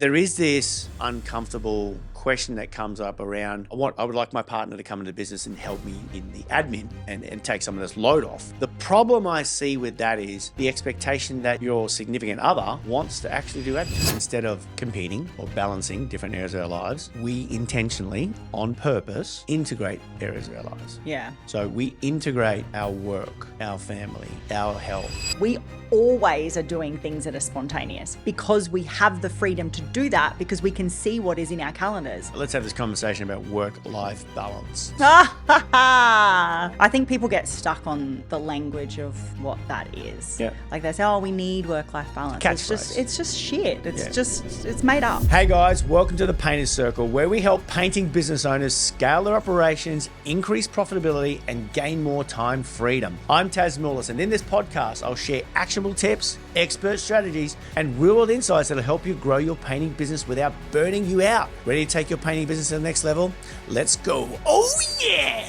There is this uncomfortable question that comes up around, I would like my partner to come into business and help me in the admin and take some of this load off. The problem I see with that is the expectation that your significant other wants to actually do admin. Instead of competing or balancing different areas of our lives, we intentionally, on purpose, integrate areas of our lives. Yeah. So we integrate our work, our family, our health. We always are doing things that are spontaneous because we have the freedom to do that because we can see what is in our calendars. Let's have this conversation about work-life balance. I think people get stuck on the language of what that is. Yeah. Like they say, oh, we need work-life balance. It's just shit. It's made up. Hey guys, welcome to the Painter's Circle, where we help painting business owners scale their operations, increase profitability, and gain more time freedom. I'm Taz Mullis, and in this podcast, I'll share actionable tips, expert strategies, and real-world insights that'll help you grow your painting business without burning you out. Ready to take your painting business to the next level? Let's go. Oh yeah!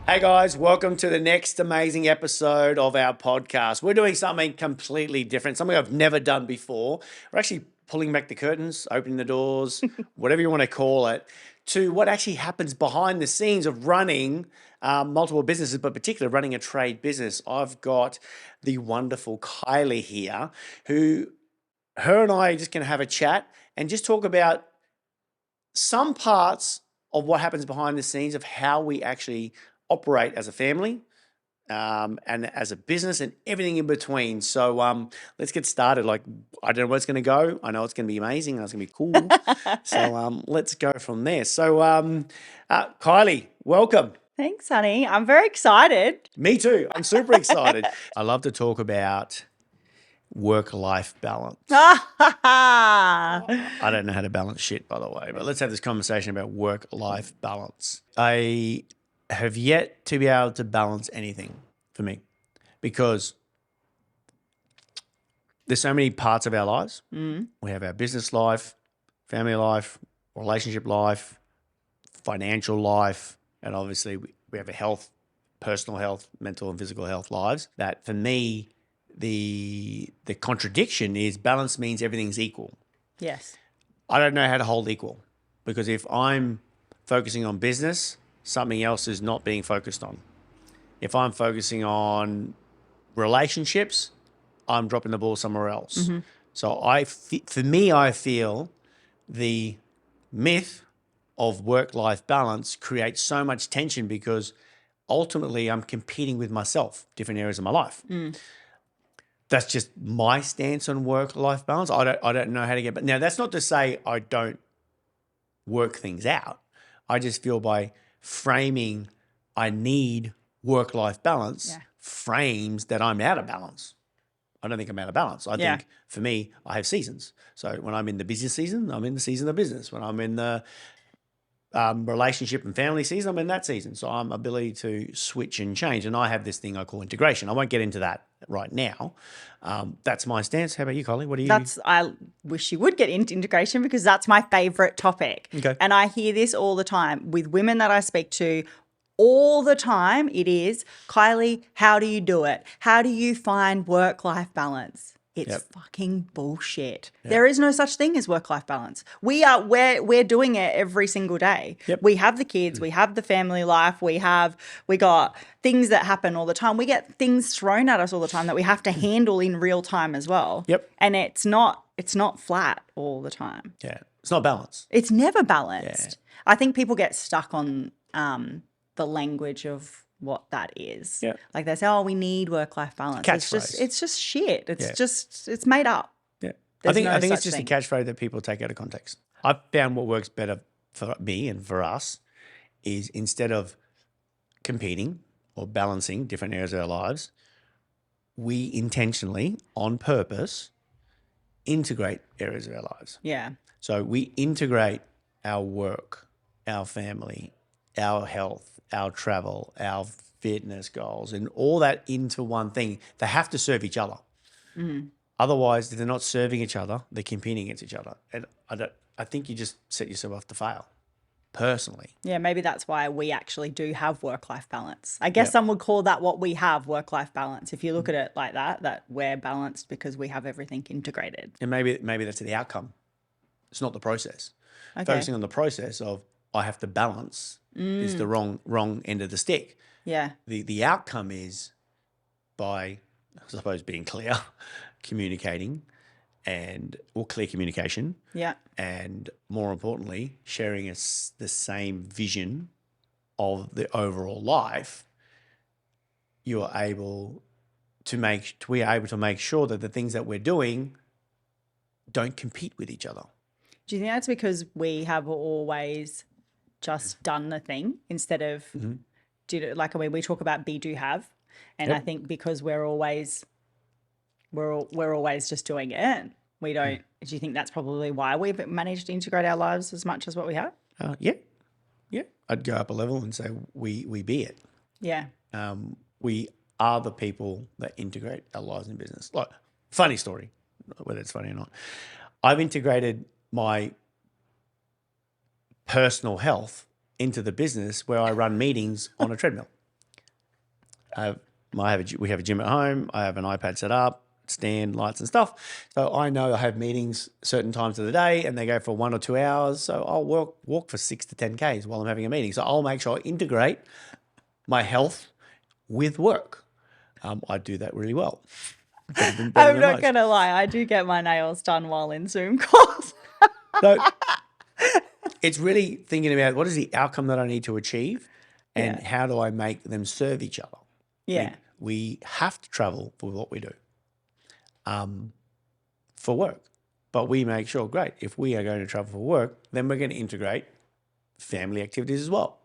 Hey guys, welcome to the next amazing episode of our podcast. We're doing something completely different, something I've never done before. We're actually pulling back the curtains, opening the doors, whatever you want to call it, to what actually happens behind the scenes of running multiple businesses, but particularly running a trade business. I've got the wonderful Kylie here, her and I are just going to have a chat and just talk about some parts of what happens behind the scenes of how we actually operate as a family and as a business and everything in between. So let's get started. Like, I don't know where it's going to go. I know it's going to be amazing and it's going to be cool. So let's go from there. So Kylie, welcome. Thanks, honey. I'm very excited. Me too. I'm super excited. I love to talk about work-life balance. I don't know how to balance shit, by the way, but let's have this conversation about work-life balance. I have yet to be able to balance anything for me because there's so many parts of our lives. We have our business life, family life, relationship life, financial life, and obviously we have a health, personal health, mental and physical health lives. That for me, the contradiction is balance means everything's equal. Yes. I don't know how to hold equal because if I'm focusing on business, something else is not being focused on. If I'm focusing on relationships, I'm dropping the ball somewhere else. Mm-hmm. So for me, I feel the myth of work-life balance creates so much tension because ultimately I'm competing with myself, different areas of my life. That's just my stance on work-life balance. I don't know how to get, but now that's not to say I don't work things out. I just feel by framing I need work-life balance frames that I'm out of balance. I don't think I'm out of balance. I think for me, I have seasons. So when I'm in the business season, I'm in the season of business. When I'm in the relationship and family season, I'm in that season. So I'm ability to switch and change. And I have this thing I call integration. I won't get into that right now. That's my stance. How about you, Kylie? What do you? I wish you would get into integration because that's my favorite topic. Okay. And I hear this all the time with women that I speak to. All the time it is, Kylie, how do you do it? How do you find work-life balance? It's fucking bullshit. Yep. There is no such thing as work-life balance. We're doing it every single day. Yep. We have the kids, we have the family life, we got things that happen all the time. We get things thrown at us all the time that we have to handle in real time as well. Yep. And it's not flat all the time. Yeah. It's not balanced. It's never balanced. Yeah. I think people get stuck on the language of what that is. Yeah. Like they say, oh, we need work-life balance. It's just shit. It's made up. Yeah. I think it's just a catchphrase that people take out of context. I've found what works better for me and for us is instead of competing or balancing different areas of our lives, we intentionally, on purpose, integrate areas of our lives. Yeah. So we integrate our work, our family, our health, our travel, our fitness goals, and all that into one thing. They have to serve each other. Mm-hmm. Otherwise, if they're not serving each other, they're competing against each other. And I think you just set yourself up to fail, personally. Yeah, maybe that's why we actually do have work-life balance. I guess some would call that what we have, work-life balance. If you look at it like that we're balanced because we have everything integrated. And maybe that's the outcome. It's not the process. Okay. Focusing on the process of I have to balance is the wrong end of the stick. Yeah. The outcome is by, I suppose, being clear, communicating, clear communication, Yeah. and more importantly, sharing the same vision of the overall life. We are able to make sure that the things that we're doing don't compete with each other. Do you think that's because we have always just done the thing instead of we talk about be, do, have, and I think because we're always just doing it. We don't. Do you think that's probably why we've managed to integrate our lives as much as what we have? Yeah. I'd go up a level and say we be it. Yeah. We are the people that integrate our lives in business. Like, funny story, whether it's funny or not. I've integrated my personal health into the business where I run meetings on a treadmill. We have a gym at home. I have an iPad set up, stand, lights and stuff. So I know I have meetings certain times of the day and they go for 1 or 2 hours. So I'll walk for 6 to 10 Ks while I'm having a meeting. So I'll make sure I integrate my health with work. I do that really well. Better I'm than not most. going to lie. I do get my nails done while in Zoom calls. So it's really thinking about what is the outcome that I need to achieve and how do I make them serve each other. Yeah. We have to travel for what we do, for work. But we make sure, great, if we are going to travel for work, then we're going to integrate family activities as well.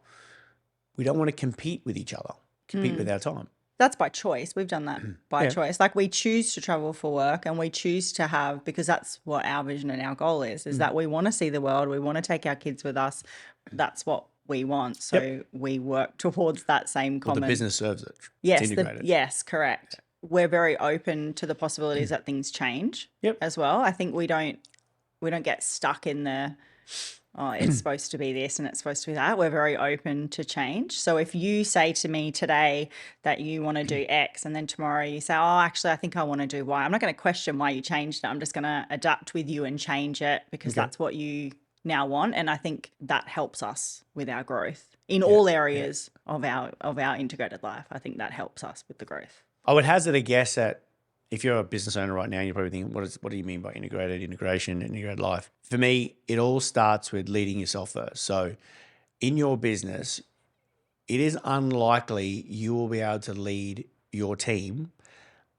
We don't want to compete with each other, compete with our time. That's by choice. We've done that by choice. Like we choose to travel for work and we choose to have, because that's what our vision and our goal is that we want to see the world. We want to take our kids with us. That's what we want. So we work towards that same common. Well, the business serves it. Yes. It's integrated. Yes, correct. We're very open to the possibilities that things change as well. I think we don't get stuck in the, it's supposed to be this and it's supposed to be that. We're very open to change. So if you say to me today that you want to do X and then tomorrow you say, oh, actually, I think I want to do Y, I'm not going to question why you changed it. I'm just going to adapt with you and change it because that's what you now want. And I think that helps us with our growth in all areas of our integrated life. I think that helps us with the growth. I would hazard a guess at, if you're a business owner right now, you're probably thinking, what do you mean by integrated life? For me, it all starts with leading yourself first. So in your business, it is unlikely you will be able to lead your team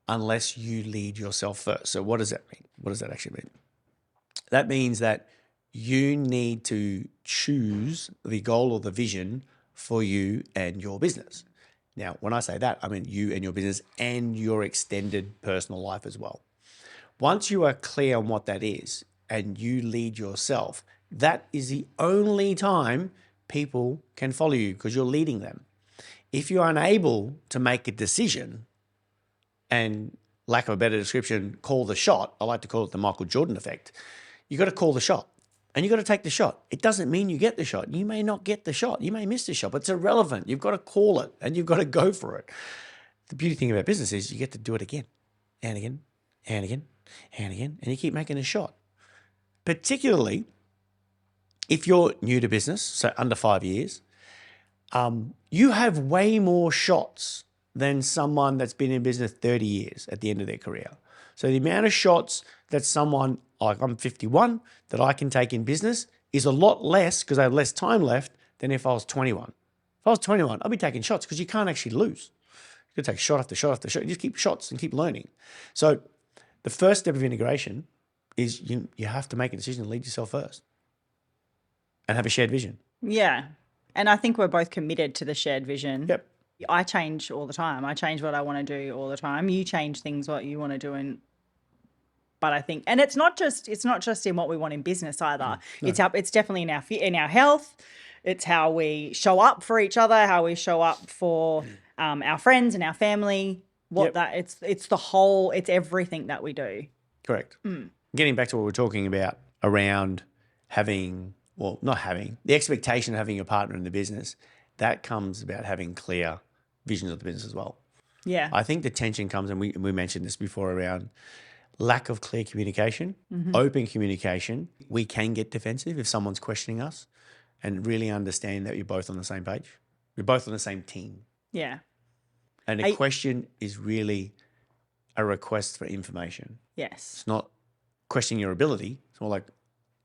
unless you lead yourself first. So what does that mean? What does that actually mean? That means that you need to choose the goal or the vision for you and your business. Now, when I say that, I mean you and your business and your extended personal life as well. Once you are clear on what that is and you lead yourself, that is the only time people can follow you because you're leading them. If you're unable to make a decision and, lack of a better description, call the shot, I like to call it the Michael Jordan effect, you got to call the shot. And you got to take the shot. It doesn't mean you get the shot. You may not get the shot. You may miss the shot, but it's irrelevant. You've got to call it and you've got to go for it. The beauty thing about business is you get to do it again and again and again and again, and you keep making a shot. Particularly if you're new to business, so under 5 years, you have way more shots than someone that's been in business 30 years at the end of their career. So the amount of shots that someone, like I'm 51, that I can take in business is a lot less because I have less time left than if I was 21. If I was 21, I'd be taking shots because you can't actually lose. You could take shot after shot after shot. You just keep shots and keep learning. So the first step of integration is you have to make a decision to lead yourself first and have a shared vision. Yeah. And I think we're both committed to the shared vision. Yep. I change all the time. I change what I want to do all the time. You change things what you want to do, but I think, and it's not just in what we want in business either. No. It's definitely in our health. It's how we show up for each other, how we show up for our friends and our family. It's the whole. It's everything that we do. Correct. Getting back to what we're talking about around the expectation of having a partner in the business, that comes about having clear visions of the business as well. Yeah. I think the tension comes, and we mentioned this before, around lack of clear communication, open communication. We can get defensive if someone's questioning us, and really understand that you're both on the same page. You're both on the same team. Yeah. And a question is really a request for information. Yes. It's not questioning your ability. It's more like,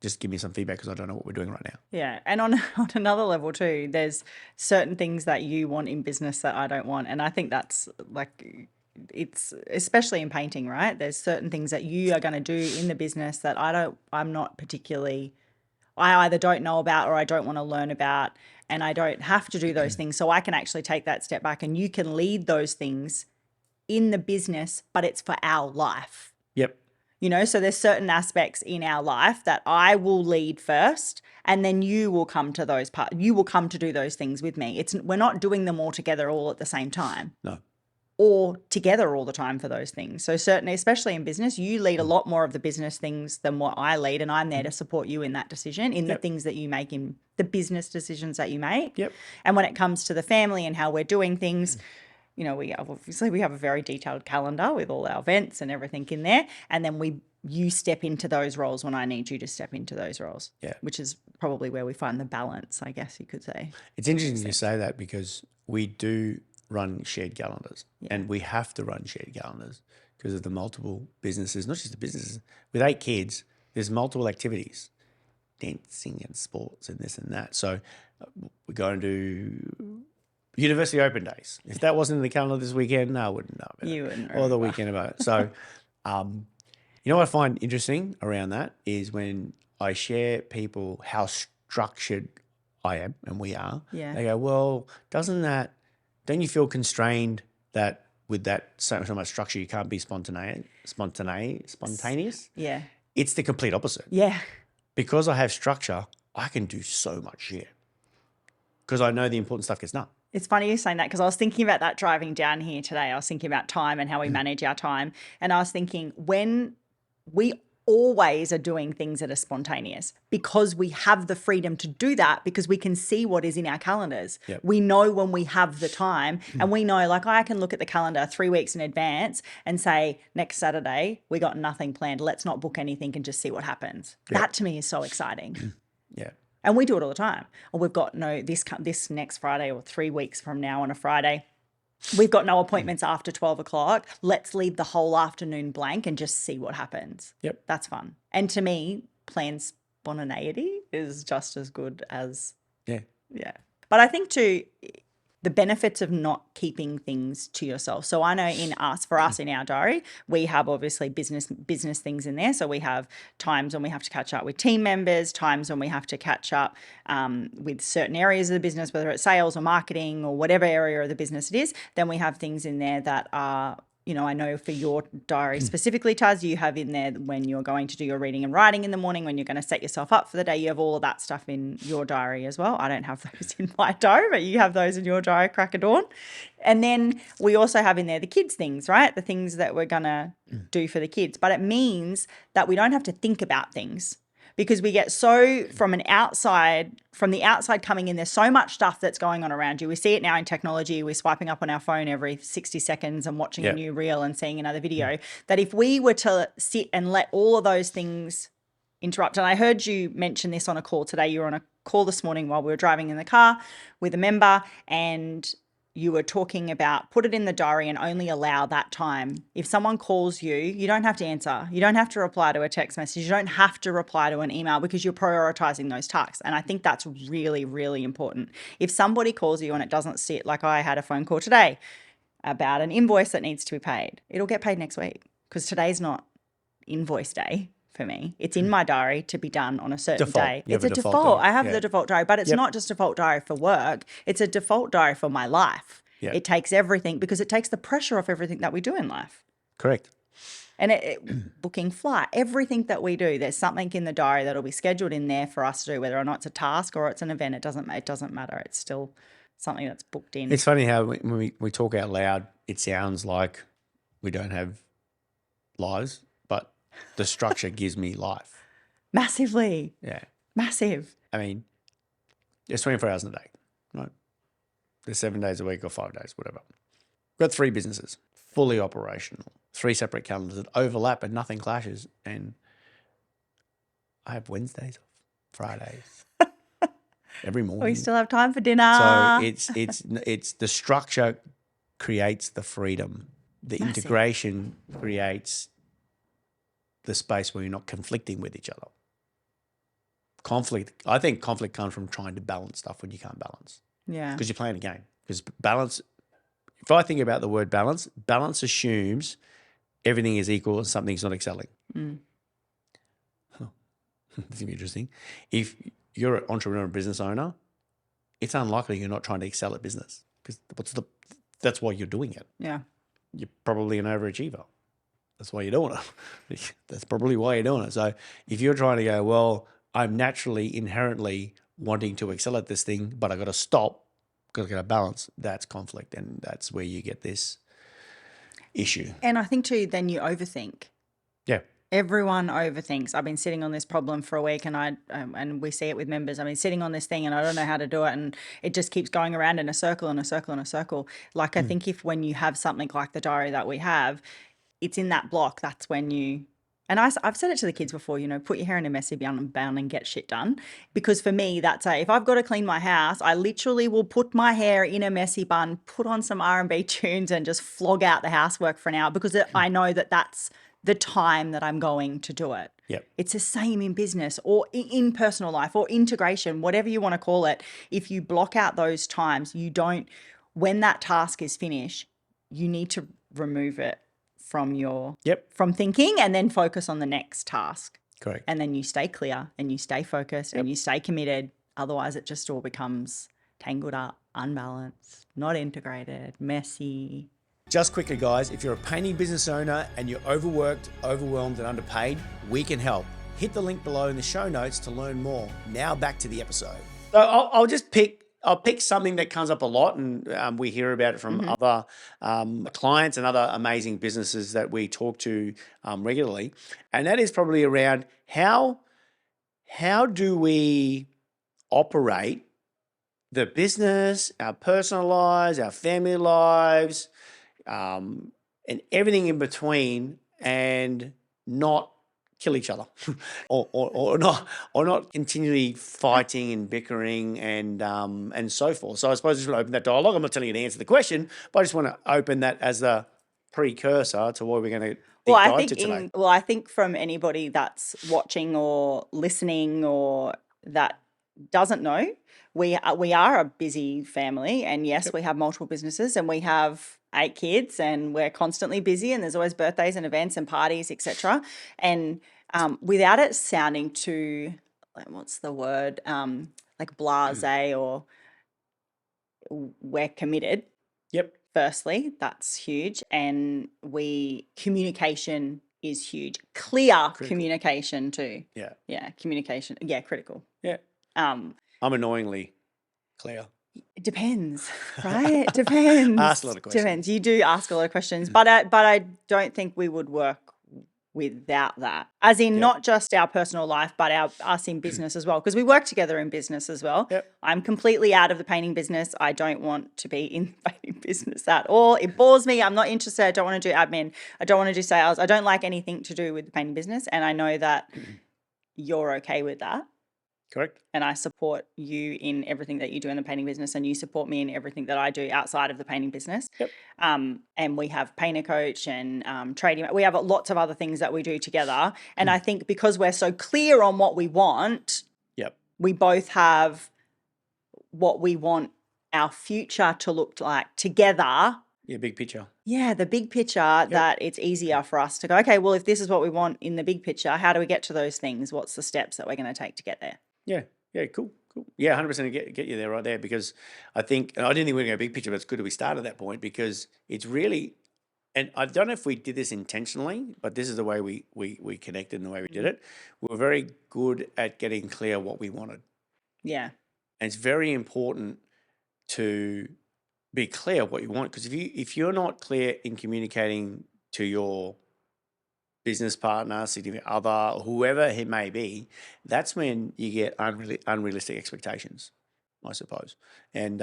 just give me some feedback because I don't know what we're doing right now. Yeah. And on another level too, there's certain things that you want in business that I don't want. And I think that's like, it's especially in painting, right? There's certain things that you are going to do in the business that I'm not particularly, I either don't know about or I don't want to learn about, and I don't have to do those things. So I can actually take that step back, and you can lead those things in the business, but it's for our life. Yep. You know, so there's certain aspects in our life that I will lead first, and then you will come to those parts. You will come to do those things with me. We're not doing them all together all at the same time. No. Or together all the time for those things. So certainly, especially in business, you lead a lot more of the business things than what I lead, and I'm there to support you in that decision, in the things that you make, in the business decisions that you make. Yep. And when it comes to the family and how we're doing things, you know, we have a very detailed calendar with all our events and everything in there, and then you step into those roles when I need you to step into those roles. Yeah. Which is probably where we find the balance, I guess you could say. It's interesting you say that, because we do run shared calendars, and we have to run shared calendars because of the multiple businesses, not just the businesses. With 8 kids, there's multiple activities, dancing and sports and this and that. So we're going to do university open days. If that wasn't in the calendar this weekend, no, I wouldn't know about it. You wouldn't Or the weekend about it. So, you know what I find interesting around that is when I share people how structured I am and we are. Yeah. They go, well, don't you feel constrained that with that so much structure you can't be spontaneous? Yeah. It's the complete opposite. Yeah. Because I have structure, I can do so much shit because I know the important stuff gets done. It's funny you saying that, because I was thinking about that driving down here today. I was thinking about time and how we manage our time. And I was thinking, when we always are doing things that are spontaneous, because we have the freedom to do that, because we can see what is in our calendars. Yep. We know when we have the time, and we know, like, I can look at the calendar 3 weeks in advance and say, next Saturday, we got nothing planned. Let's not book anything and just see what happens. Yep. That to me is so exciting. Yeah. And we do it all the time. Or we've got this next Friday, or 3 weeks from now on a Friday, we've got no appointments after 12 o'clock. Let's leave the whole afternoon blank and just see what happens. Yep. That's fun. And to me, planned spontaneity is just as good as, Yeah. But I think too, the benefits of not keeping things to yourself. So I know for us in our diary, we have obviously business things in there. So we have times when we have to catch up with team members, times when we have to catch up with certain areas of the business, whether it's sales or marketing or whatever area of the business it is. Then we have things in there that are, you know, I know for your diary specifically, Taz, you have in there when you're going to do your reading and writing in the morning, when you're going to set yourself up for the day, you have all of that stuff in your diary as well. I don't have those in my diary, but you have those in your diary, crack of dawn. And then we also have in there the kids things, right? The things that we're going to do for the kids. But it means that we don't have to think about things, because we get from the outside coming in, there's so much stuff that's going on around you. We see it now in technology. We're swiping up on our phone every 60 seconds and watching a new reel and seeing another video, that if we were to sit and let all of those things interrupt, and I heard you mention this on a call today. You were on a call this morning while we were driving in the car with a member, and you were talking about put it in the diary and only allow that time. If someone calls you, you don't have to answer. You don't have to reply to a text message. You don't have to reply to an email, because you're prioritizing those tasks. And I think that's really, really important. If somebody calls you and it doesn't sit, like I had a phone call today about an invoice that needs to be paid, it'll get paid next week, because today's not invoice day. For me, it's in my diary to be done on a certain day. It's a default. I have the default diary, but it's not just default diary for work. It's a default diary for my life. Yep. It takes everything, because it takes the pressure off everything that we do in life. Correct. And booking flight, everything that we do, there's something in the diary that'll be scheduled in there for us to do, whether or not it's a task or it's an event. It doesn't matter. It's still something that's booked in. It's funny how when we talk out loud, it sounds like we don't have lives, but the structure gives me life. Massively. Yeah. Massive. I mean, there's 24 hours in a day, right? There's 7 days a week or 5 days, whatever. We've got 3 businesses. fully operational. 3 separate calendars that overlap and nothing clashes. And I have Wednesdays off, Fridays, every We morning. still have time for dinner. So it's the structure creates the freedom. The Massive. integration creates the space where you're not conflicting with each other. I think conflict comes from trying to balance stuff when you can't balance. Yeah. Because you're playing a game. Because balance, if I think about the word balance, balance assumes everything is equal and something's not excelling. This is going to be interesting. If you're an entrepreneur and business owner, it's unlikely you're not trying to excel at business because that's why you're doing it. Yeah. You're probably an overachiever. That's why you're doing it. That's probably why you're doing it. So if you're trying to go, well, I'm naturally, inherently wanting to excel at this thing, but I got to stop because I got to balance, that's conflict. And that's where you get this issue. And I think too, then you overthink. Yeah. Everyone overthinks. I've been sitting on this problem for a week, and we see it with members. I've been sitting on this thing, and I don't know how to do it, and it just keeps going around in a circle and a circle and a circle. Like I think if when you have something like the diary that we have, it's in that block. That's when you. And I've said it to the kids before. Put your hair in a messy bun and get shit done. Because for me, that's if I've got to clean my house, I literally will put my hair in a messy bun, put on some R&B tunes, and just flog out the housework for an hour because I know that that's the time that I'm going to do it. Yep. It's the same in business or in personal life or integration, whatever you want to call it. If you block out those times, when that task is finished, you need to remove it from thinking and then focus on the next task. Correct. And then you stay clear and you stay focused and you stay committed. Otherwise, it just all becomes tangled up, unbalanced, not integrated, messy. Just quickly, guys, if you're a painting business owner and you're overworked, overwhelmed, and underpaid, we can help. Hit the link below in the show notes to learn more. Now back to the episode. So I'll pick something that comes up a lot, and we hear about it from other clients and other amazing businesses that we talk to regularly, and that is probably around how do we operate the business, our personal lives, our family lives, and everything in between, and not kill each other, or not continually fighting and bickering and so forth. So I suppose I just want to open that dialogue. I'm not telling you to answer the question, but I just want to open that as a precursor to what we're going to dive to today. I think from anybody that's watching or listening or that doesn't know, we are a busy family, and yes, we have multiple businesses, and we have 8 kids, and we're constantly busy, and there's always birthdays and events and parties, etc. And without it sounding too, what's the word, like blasé, or we're committed. Yep. Firstly, that's huge, and communication is huge. Critical. Communication too. Yeah, communication. Yeah, critical. Yeah. I'm annoyingly clear. It depends, right? It depends. Ask a lot of questions. Depends. You do ask a lot of questions, but I don't think we would work without that. As in not just our personal life, but us in business as well, because we work together in business as well. Yep. I'm completely out of the painting business. I don't want to be in the painting business at all. It bores me. I'm not interested. I don't want to do admin. I don't want to do sales. I don't like anything to do with the painting business, and I know that you're okay with that. Correct. And I support you in everything that you do in the painting business, and you support me in everything that I do outside of the painting business. Yep. And we have painter coach and trading. We have lots of other things that we do together. And I think because we're so clear on what we want, we both have what we want our future to look like together. Yeah, big picture. Yeah, the big picture, that it's easier for us to go, okay, well, if this is what we want in the big picture, how do we get to those things? What's the steps that we're going to take to get there? Yeah, cool. Yeah, 100% get you there right there, because I think, and I didn't think we were going to go big picture, but it's good that we started at that point, because it's really, and I don't know if we did this intentionally, but this is the way we connected and the way we did it. We were very good at getting clear what we wanted. Yeah. And it's very important to be clear what you want, because if you're not clear in communicating to your business partner, significant other, whoever it may be, that's when you get unrealistic expectations, I suppose. And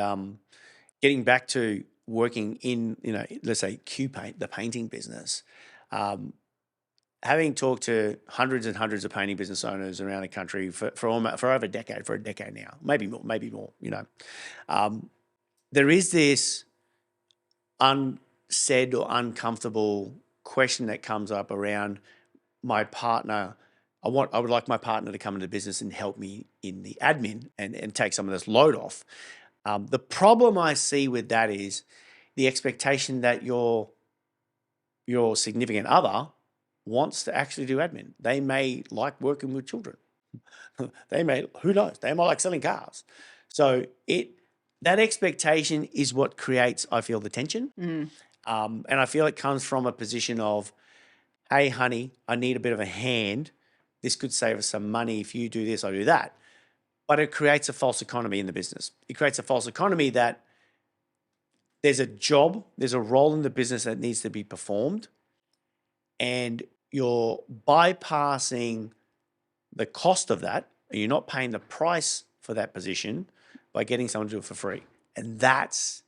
getting back to working in, let's say Q Paint, the painting business, having talked to hundreds and hundreds of painting business owners around the country for over a decade now, maybe more, there is this unsaid or uncomfortable question that comes up around my partner. I would like my partner to come into business and help me in the admin and take some of this load off. The problem I see with that is the expectation that your significant other wants to actually do admin. They may like working with children. Who knows? They might like selling cars. So that expectation is what creates, I feel, the tension. And I feel it comes from a position of, hey, honey, I need a bit of a hand. This could save us some money. If you do this, I do that. But it creates a false economy in the business. It creates a false economy that there's a job, there's a role in the business that needs to be performed, and you're bypassing the cost of that, and you're not paying the price for that position by getting someone to do it for free. And that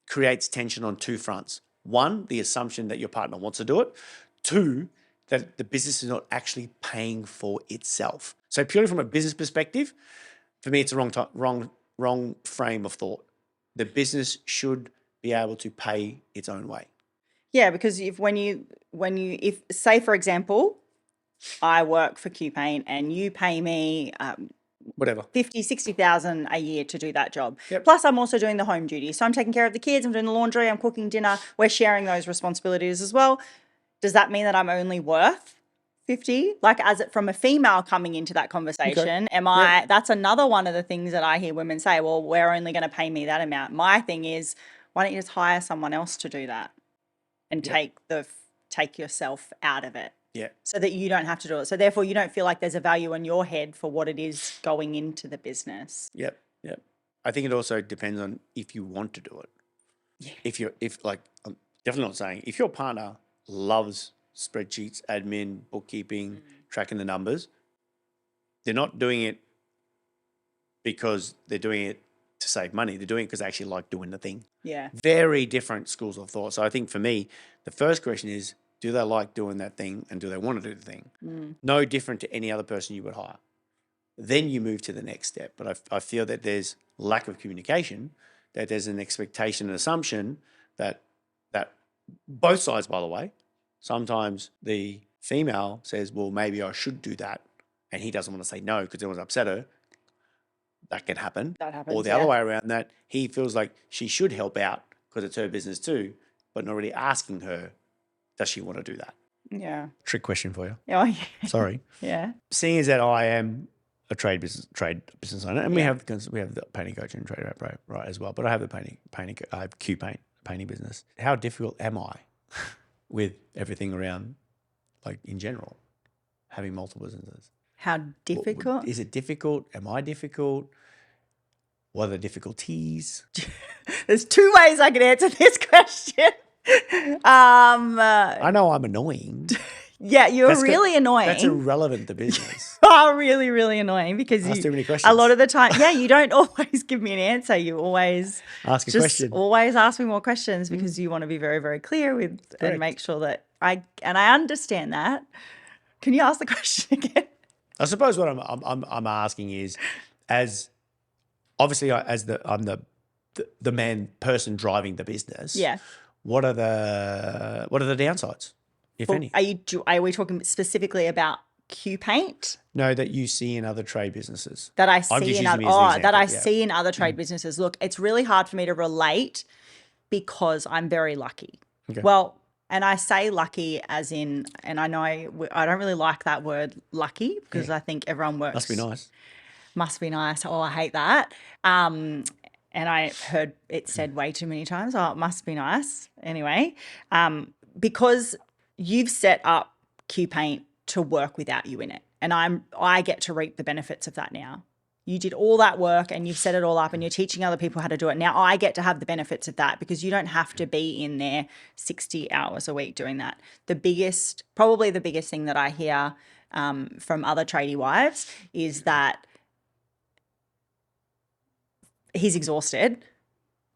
creates tension on two fronts. One, the assumption that your partner wants to do it. Two, that the business is not actually paying for itself. So purely from a business perspective, for me, it's a wrong frame of thought. The business should be able to pay its own way. Yeah, because if say for example, I work for Q Paint and you pay me whatever 50, 60,000 a year to do that job. Yep. Plus I'm also doing the home duties. So I'm taking care of the kids, I'm doing the laundry, I'm cooking dinner, we're sharing those responsibilities as well. Does that mean that I'm only worth 50? Like from a female coming into that conversation, Okay. That's another one of the things that I hear women say, well, we're only going to pay me that amount. My thing is, why don't you just hire someone else to do that and take yourself out of it? Yeah. So that you don't have to do it. So therefore you don't feel like there's a value in your head for what it is going into the business. Yep. I think it also depends on if you want to do it. Yeah. I'm definitely not saying if your partner loves spreadsheets, admin, bookkeeping, tracking the numbers, they're not doing it because they're doing it to save money. They're doing it because they actually like doing the thing. Yeah. Very different schools of thought. So I think for me, the first question is, do they like doing that thing and do they want to do the thing? No different to any other person you would hire. Then you move to the next step. But I feel that there's lack of communication, that there's an expectation and assumption that both sides, by the way, sometimes the female says, well, maybe I should do that. And he doesn't want to say no because it was upset her. That can happen. That happens. Or the other way around, that he feels like she should help out because it's her business too, but not really asking her, does she want to do that? Yeah. Trick question for you. Oh, yeah. Sorry. Yeah. Seeing as that I am a trade business owner, and we have the painting coach and trade rep right as well, but I have I have Q Paint painting business. How difficult am I with everything around, like in general, having multiple businesses? How difficult? Is it difficult? Am I difficult? What are the difficulties? There's two ways I can answer this question. I know I'm annoying. Yeah, you're really annoying. That's irrelevant to business. Oh, really, really annoying because Ask too many questions. A lot of the time, you don't always give me an answer. You always ask a question. Always ask me more questions because you want to be very, very clear with and make sure that I understand that. Can you ask the question again? I suppose what I'm asking is, as obviously I'm the person driving the business. Yeah. What are the downsides, if any? Are we talking specifically about Q Paint? No, that you see in other trade businesses. That I see in other trade businesses. Look, it's really hard for me to relate because I'm very lucky. Okay. Well, and I say lucky as in, and I know I don't really like that word lucky because I think everyone works. Must be nice. Must be nice. Oh, I hate that. And I heard it said way too many times. Oh, it must be nice. Anyway, because you've set up Q Paint to work without you in it. And I get to reap the benefits of that now. You did all that work and you've set it all up and you're teaching other people how to do it. Now I get to have the benefits of that because you don't have to be in there 60 hours a week doing that. Probably the biggest thing that I hear from other tradie wives is that he's exhausted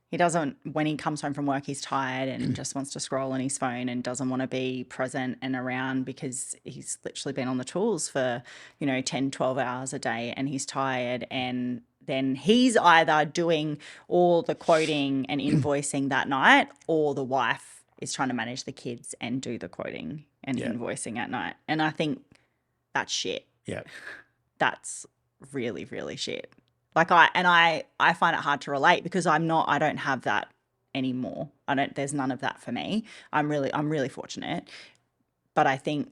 He doesn't, when he comes home from work, he's tired and just wants to scroll on his phone and doesn't want to be present and around because he's literally been on the tools for, 10, 12 hours a day and he's tired. And then he's either doing all the quoting and invoicing that night, or the wife is trying to manage the kids and do the quoting and invoicing at night. And I think that's shit. Yeah. That's really, really shit. Like I find it hard to relate because I don't have that anymore. There's none of that for me. I'm really fortunate. But I think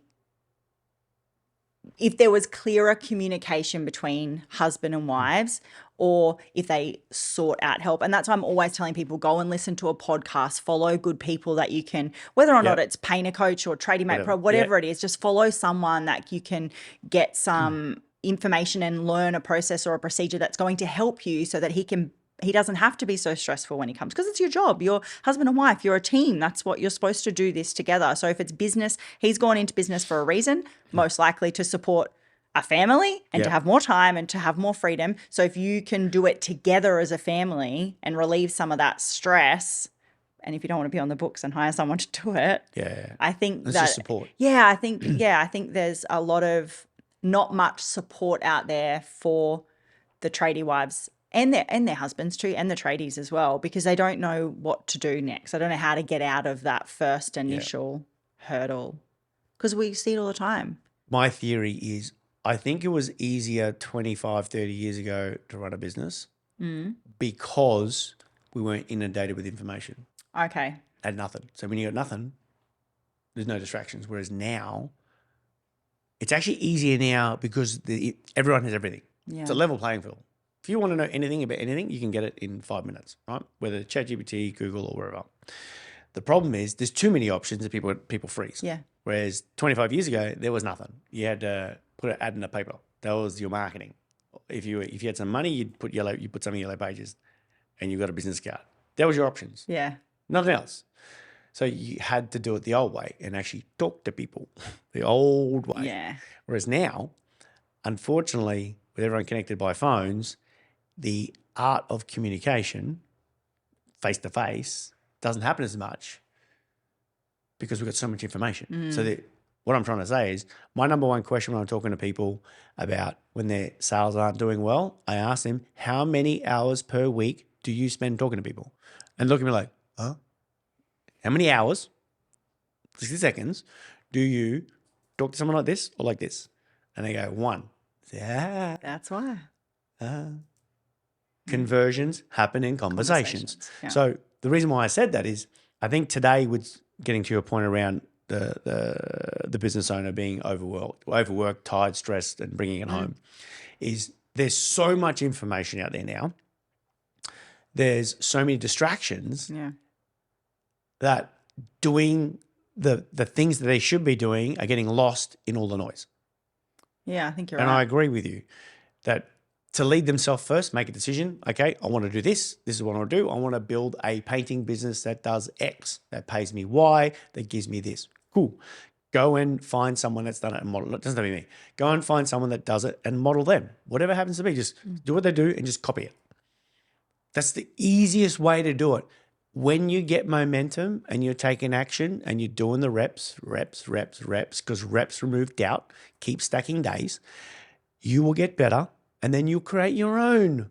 if there was clearer communication between husband and wives, or if they sought out help, and that's why I'm always telling people, go and listen to a podcast, follow good people that you can, whether or not it's Paint a Coach or Tradie Mate Pro, whatever it is, just follow someone that you can get some information and learn a process or a procedure that's going to help you so that he doesn't have to be so stressful when he comes, because it's your job. You're husband and wife. You're a team. That's what you're supposed to do this together. So if it's business, he's gone into business for a reason, most likely to support a family and to have more time and to have more freedom. So if you can do it together as a family and relieve some of that stress, and if you don't want to be on the books and hire someone to do it, I think it's just support. I think there's a lot of not much support out there for the tradie wives and their husbands too, and the tradies as well, because they don't know what to do next. I don't know how to get out of that first initial hurdle, because we see it all the time. My theory is I think it was easier 25, 30 years ago to run a business because we weren't inundated with information. Okay. Had nothing. So when you got nothing, there's no distractions. Whereas now, it's actually easier now because everyone has everything. Yeah. It's a level playing field. If you want to know anything about anything, you can get it in 5 minutes, right? Whether ChatGPT, Google, or wherever. The problem is there's too many options that people freeze. Yeah. Whereas 25 years ago, there was nothing. You had to put an ad in a paper. That was your marketing. If you had some money, you put some in Yellow Pages, and you got a business card. That was your options. Yeah. Nothing else. So you had to do it the old way and actually talk to people the old way. Yeah. Whereas now, unfortunately, with everyone connected by phones, the art of communication face-to-face doesn't happen as much because we've got so much information. So what I'm trying to say is my number one question when I'm talking to people about when their sales aren't doing well, I ask them, how many hours per week do you spend talking to people? And look at me like, huh? How many hours, 60 seconds, do you talk to someone like this or like this? And they go, 1. Yeah. That's why. Conversions happen in conversations. Yeah. So the reason why I said that is I think today with getting to your point around the business owner being overworked, tired, stressed, and bringing it home, is there's so much information out there now. There's so many distractions that doing the things that they should be doing are getting lost in all the noise. Yeah, I think you're right. right. And I agree with you that to lead themselves first, make a decision. Okay, I want to do this. This is what I want to do. I want to build a painting business that does X, that pays me Y, that gives me this. Cool. Go and find someone that's done it and model it. It doesn't have to be me. Go and find someone that does it and model them. Whatever happens to be, just do what they do and just copy it. That's the easiest way to do it. When you get momentum and you're taking action and you're doing the reps, because reps remove doubt, keep stacking days, you will get better, and then you'll create your own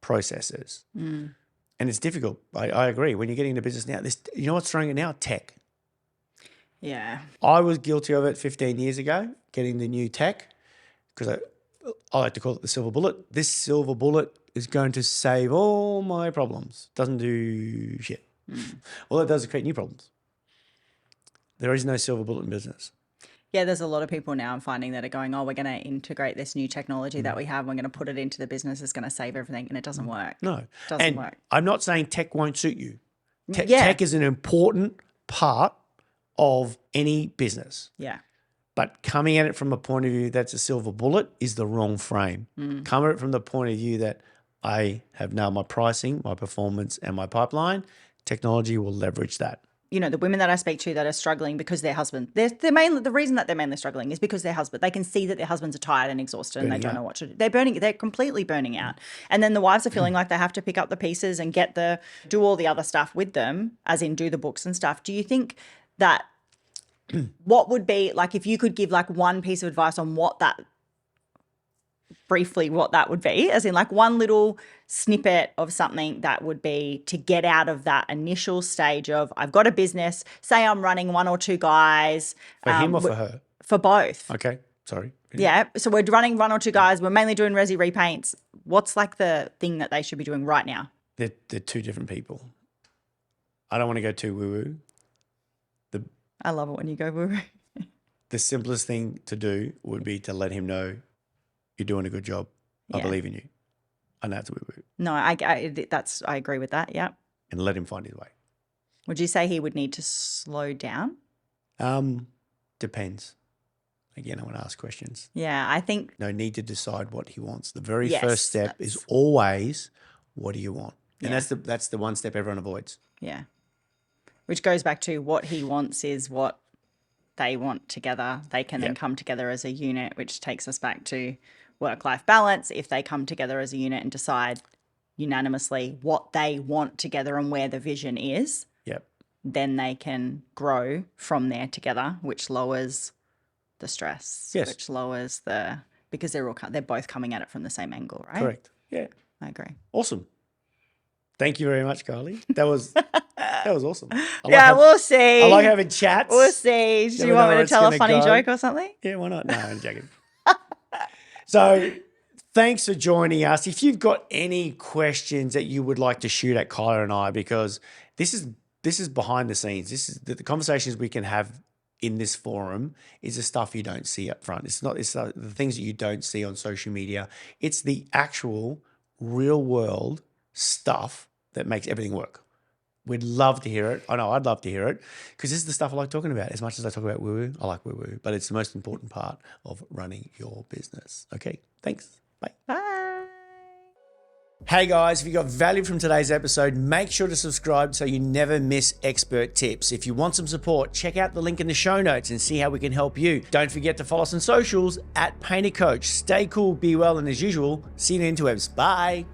processes. And it's difficult. I agree. When you're getting into business now, you know what's throwing it now? Tech. Yeah. I was guilty of it 15 years ago, getting the new tech, because I like to call it the silver bullet. This silver bullet is going to save all my problems. Doesn't do shit. All it does is create new problems. There is no silver bullet in business. Yeah, there's a lot of people now I'm finding that are going, oh, we're going to integrate this new technology that we have. We're going to put it into the business. It's going to save everything. And it doesn't work. No. It doesn't work. I'm not saying tech won't suit you. Tech is an important part of any business. Yeah. But coming at it from a point of view that's a silver bullet is the wrong frame. Come at it from the point of view that I have now my pricing, my performance, and my pipeline. Technology will leverage that. the women that I speak to that are struggling because their husband, they're mainly, the reason that they're mainly struggling is because their husband, they can see that their husbands are tired and exhausted and they don't know what to do. They're completely burning out. And then the wives are feeling like they have to pick up the pieces and do all the other stuff with them, as in do the books and stuff. Do you think that what would be, like, if you could give like one piece of advice on what that would be, as in like one little snippet of something that would be to get out of that initial stage of, I've got a business, say I'm running 1 or 2 guys. For him or for her? For both. Okay, sorry. Yeah, so we're running 1 or 2 guys. We're mainly doing resi repaints. What's like the thing that they should be doing right now? They're 2 different people. I don't want to go too woo-woo. I love it when you go woo-woo. The simplest thing to do would be to let him know you're doing a good job. I believe in you. I know it's woo-woo. No, I agree with that. Yeah. And let him find his way. Would you say he would need to slow down? Depends. Again, I want to ask questions. Yeah, I think. No need to decide what he wants. The very first step is always, what do you want? And that's the one step everyone avoids. Yeah. Which goes back to what he wants is what they want together. They can then come together as a unit, which takes us back to work-life balance. If they come together as a unit and decide unanimously what they want together and where the vision is, then they can grow from there together, which lowers the stress, which lowers because they're both coming at it from the same angle, right? Correct. Yeah. I agree. Awesome. Thank you very much, Kylie. That was awesome. We'll see. I like having chats. We'll see. Do you want me to tell a funny joke or something? Yeah, why not? No, I'm joking. So thanks for joining us. If you've got any questions that you would like to shoot at Kylie and I, because this is behind the scenes. This is the conversations we can have in this forum is the stuff you don't see up front. It's the things that you don't see on social media. It's the actual real world stuff that makes everything work. We'd love to hear it. I know I'd love to hear it, because this is the stuff I like talking about. As much as I talk about woo-woo, I like woo-woo, but it's the most important part of running your business. Okay, thanks. Bye. Bye. Hey guys, if you got value from today's episode, make sure to subscribe so you never miss expert tips. If you want some support, check out the link in the show notes and see how we can help you. Don't forget to follow us on socials @PainterCoach. Stay cool, be well, and as usual, see you in the interwebs. Bye.